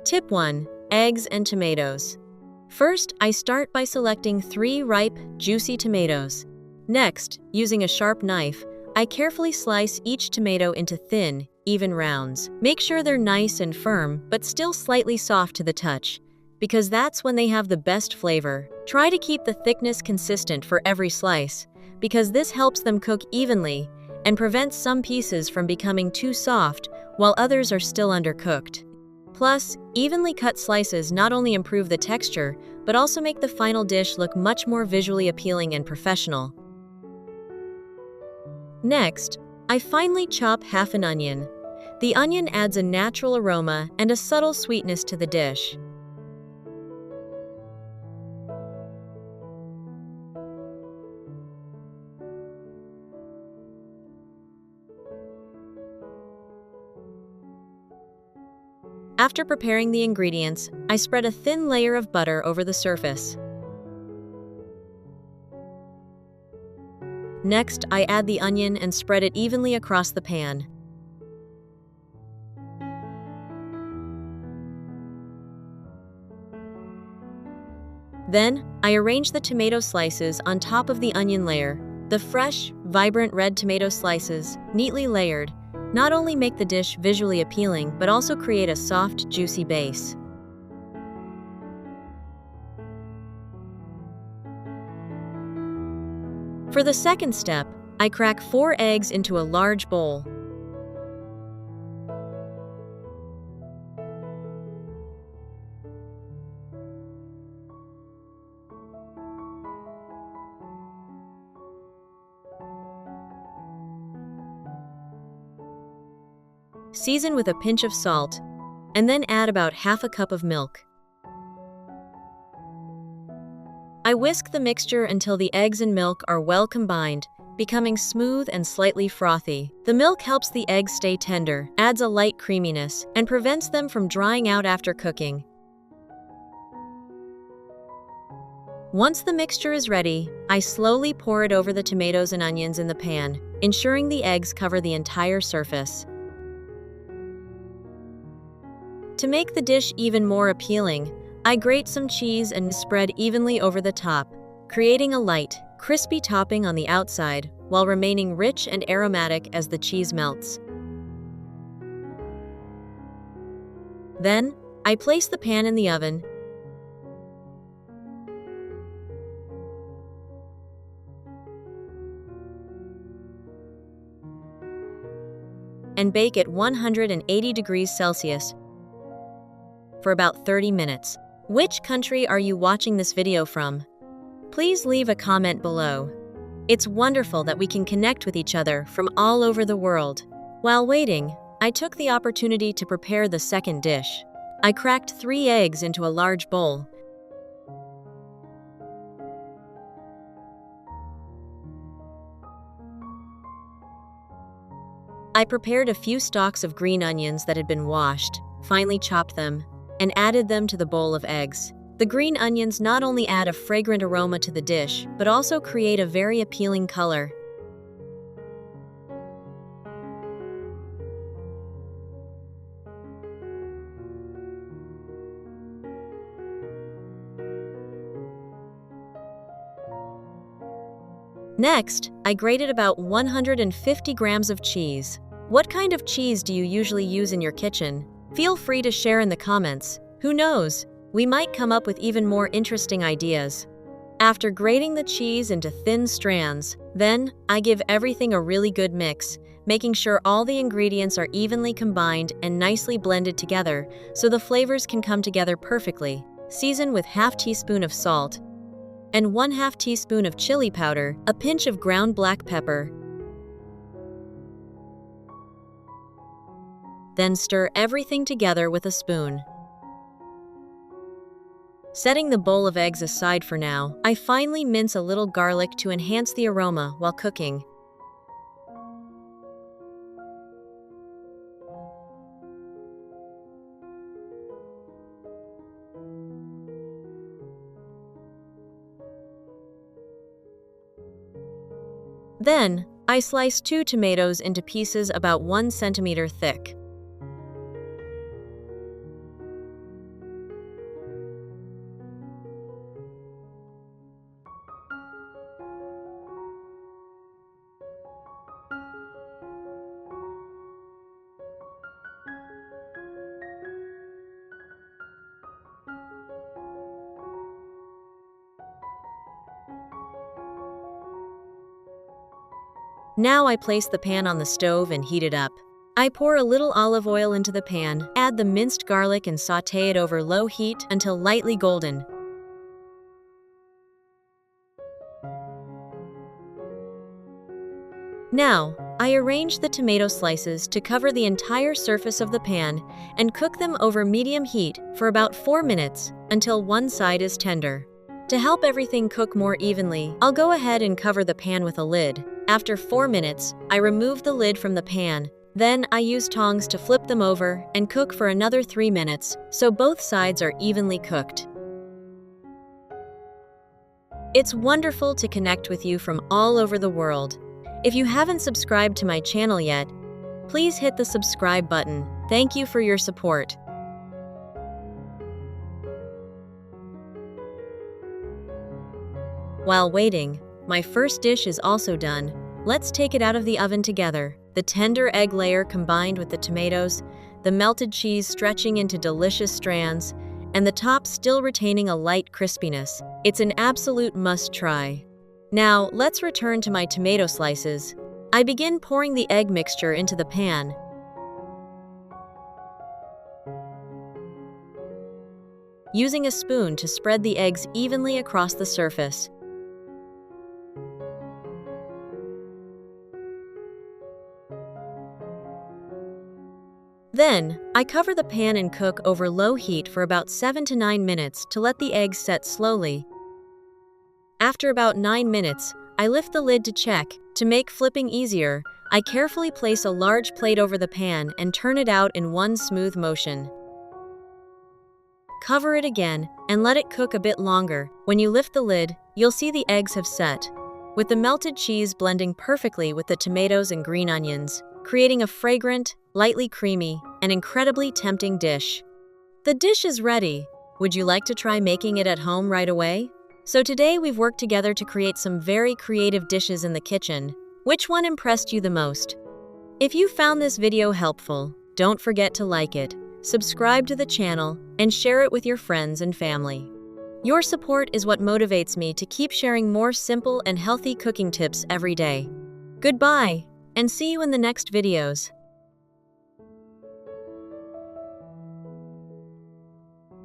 Tip 1. Eggs and tomatoes. First, I start by selecting 3 ripe, juicy tomatoes. Next, using a sharp knife, I carefully slice each tomato into thin, even rounds. Make sure they're nice and firm, but still slightly soft to the touch, because that's when they have the best flavor. Try to keep the thickness consistent for every slice, because this helps them cook evenly and prevents some pieces from becoming too soft while others are still undercooked. Plus, evenly cut slices not only improve the texture, but also make the final dish look much more visually appealing and professional. Next, I finely chop half an onion. The onion adds a natural aroma and a subtle sweetness to the dish. After preparing the ingredients, I spread a thin layer of butter over the surface. Next, I add the onion and spread it evenly across the pan. Then, I arrange the tomato slices on top of the onion layer. The fresh, vibrant red tomato slices, neatly layered, not only make the dish visually appealing, but also create a soft, juicy base. For the second step, I crack 4 eggs into a large bowl. Season with a pinch of salt, and then add about half a cup of milk. I whisk the mixture until the eggs and milk are well combined, becoming smooth and slightly frothy. The milk helps the eggs stay tender, adds a light creaminess, and prevents them from drying out after cooking. Once the mixture is ready, I slowly pour it over the tomatoes and onions in the pan, ensuring the eggs cover the entire surface. To make the dish even more appealing, I grate some cheese and spread evenly over the top, creating a light, crispy topping on the outside while remaining rich and aromatic as the cheese melts. Then, I place the pan in the oven and bake at 180 degrees Celsius for about 30 minutes. Which country are you watching this video from? Please leave a comment below. It's wonderful that we can connect with each other from all over the world. While waiting, I took the opportunity to prepare the second dish. I cracked 3 eggs into a large bowl. I prepared a few stalks of green onions that had been washed, finely chopped them, and added them to the bowl of eggs. The green onions not only add a fragrant aroma to the dish, but also create a very appealing color. Next, I grated about 150 grams of cheese. What kind of cheese do you usually use in your kitchen? Feel free to share in the comments. Who knows? We might come up with even more interesting ideas. After grating the cheese into thin strands, then I give everything a really good mix, making sure all the ingredients are evenly combined and nicely blended together so the flavors can come together perfectly. Season with ½ teaspoon of salt and 1/2 teaspoon of chili powder, a pinch of ground black pepper. Then stir everything together with a spoon. Setting the bowl of eggs aside for now, I finely mince a little garlic to enhance the aroma while cooking. Then, I slice 2 tomatoes into pieces about 1 centimeter thick. Now I place the pan on the stove and heat it up. I pour a little olive oil into the pan, add the minced garlic and sauté it over low heat until lightly golden. Now, I arrange the tomato slices to cover the entire surface of the pan and cook them over medium heat for about 4 minutes until one side is tender. To help everything cook more evenly, I'll go ahead and cover the pan with a lid. After 4 minutes, I remove the lid from the pan. Then I use tongs to flip them over and cook for another 3 minutes so both sides are evenly cooked. It's wonderful to connect with you from all over the world. If you haven't subscribed to my channel yet, please hit the subscribe button. Thank you for your support. While waiting, my first dish is also done. Let's take it out of the oven together. The tender egg layer combined with the tomatoes, the melted cheese stretching into delicious strands, and the top still retaining a light crispiness. It's an absolute must-try. Now, let's return to my tomato slices. I begin pouring the egg mixture into the pan. Using a spoon to spread the eggs evenly across the surface. Then, I cover the pan and cook over low heat for about 7 to 9 minutes to let the eggs set slowly. After about 9 minutes, I lift the lid to check. To make flipping easier, I carefully place a large plate over the pan and turn it out in one smooth motion. Cover it again and let it cook a bit longer. When you lift the lid, you'll see the eggs have set, with the melted cheese blending perfectly with the tomatoes and green onions, creating a fragrant, lightly creamy, and incredibly tempting dish. The dish is ready. Would you like to try making it at home right away? So today we've worked together to create some very creative dishes in the kitchen. Which one impressed you the most? If you found this video helpful, don't forget to like it, subscribe to the channel, and share it with your friends and family. Your support is what motivates me to keep sharing more simple and healthy cooking tips every day. Goodbye, and see you in the next videos.